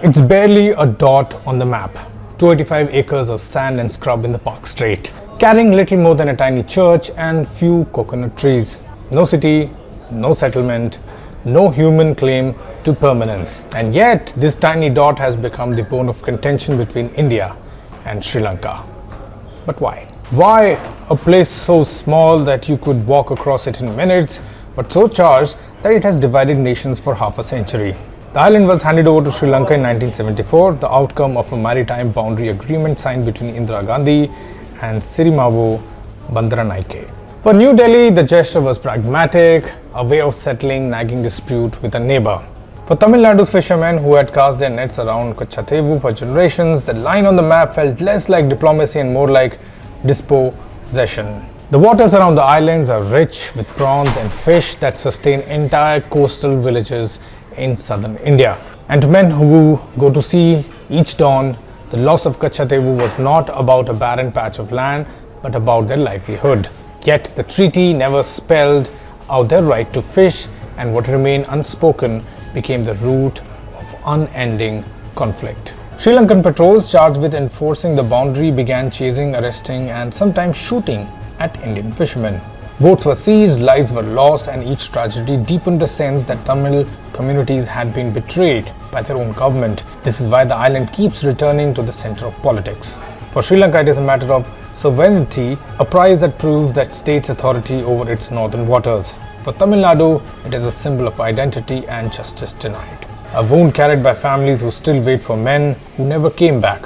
It's barely a dot on the map. 285 acres of sand and scrub in the Palk Strait, carrying little more than a tiny church and few coconut trees. No city, no settlement, no human claim to permanence. And yet, this tiny dot has become the bone of contention between India and Sri Lanka. But why? Why a place so small that you could walk across it in minutes, but so charged that it has divided nations for half a century? The island was handed over to Sri Lanka in 1974, the outcome of a maritime boundary agreement signed between Indira Gandhi and Sirimavo Bandaranaike. For New Delhi, the gesture was pragmatic, a way of settling nagging dispute with a neighbor. For Tamil Nadu's fishermen who had cast their nets around Katchatheevu for generations, the line on the map felt less like diplomacy and more like dispossession. The waters around the islands are rich with prawns and fish that sustain entire coastal villages in southern India. And to men who go to sea each dawn, the loss of Katchatheevu was not about a barren patch of land, but about their livelihood. Yet the treaty never spelled out their right to fish, and what remained unspoken became the root of unending conflict. Sri Lankan patrols charged with enforcing the boundary began chasing, arresting, and sometimes shooting at Indian fishermen. Boats were seized, lives were lost, and each tragedy deepened the sense that Tamil communities had been betrayed by their own government. This is why the island keeps returning to the center of politics. For Sri Lanka, it is a matter of sovereignty, a prize that proves that state's authority over its northern waters. For Tamil Nadu, it is a symbol of identity and justice denied. A wound carried by families who still wait for men who never came back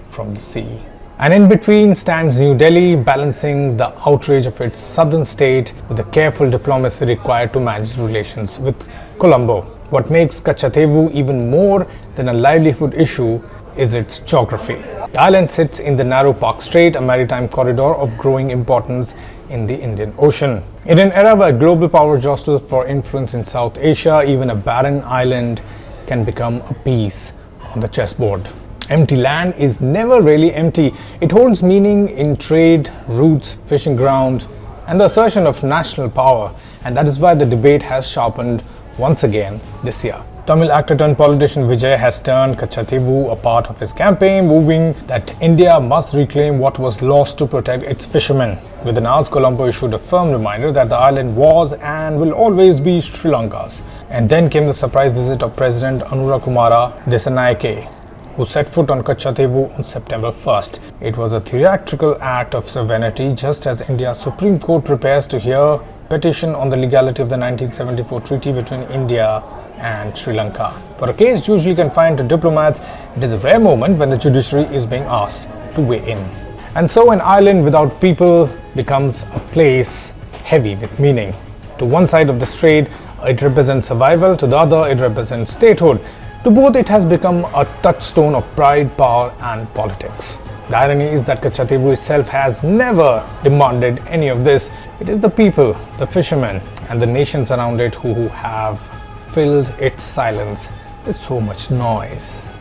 from the sea. And in between stands New Delhi, balancing the outrage of its southern state with the careful diplomacy required to manage relations with Colombo. What makes Katchatheevu even more than a livelihood issue is its geography. The island sits in the narrow Palk Strait, a maritime corridor of growing importance in the Indian Ocean. In an era where global power jostles for influence in South Asia, even a barren island can become a piece on the chessboard. Empty land is never really empty. It holds meaning in trade, routes, fishing ground, and the assertion of national power. And that is why the debate has sharpened once again this year. Tamil actor turned politician Vijay has turned Katchatheevu a part of his campaign, moving that India must reclaim what was lost to protect its fishermen. Within hours, Colombo issued a firm reminder that the island was and will always be Sri Lanka's. And then came the surprise visit of President Anura Kumara Dissanayake, who set foot on Katchatheevu on September 1st. It was a theatrical act of sovereignty, just as India's Supreme Court prepares to hear petition on the legality of the 1974 treaty between India and Sri Lanka. For a case usually confined to diplomats, it is a rare moment when the judiciary is being asked to weigh in. And so an island without people becomes a place heavy with meaning. To one side of the strait, it represents survival, to the other, it represents statehood. To both, it has become a touchstone of pride, power, and politics. The irony is that Katchatheevu itself has never demanded any of this. It is the people, the fishermen, and the nations around it who have filled its silence with so much noise.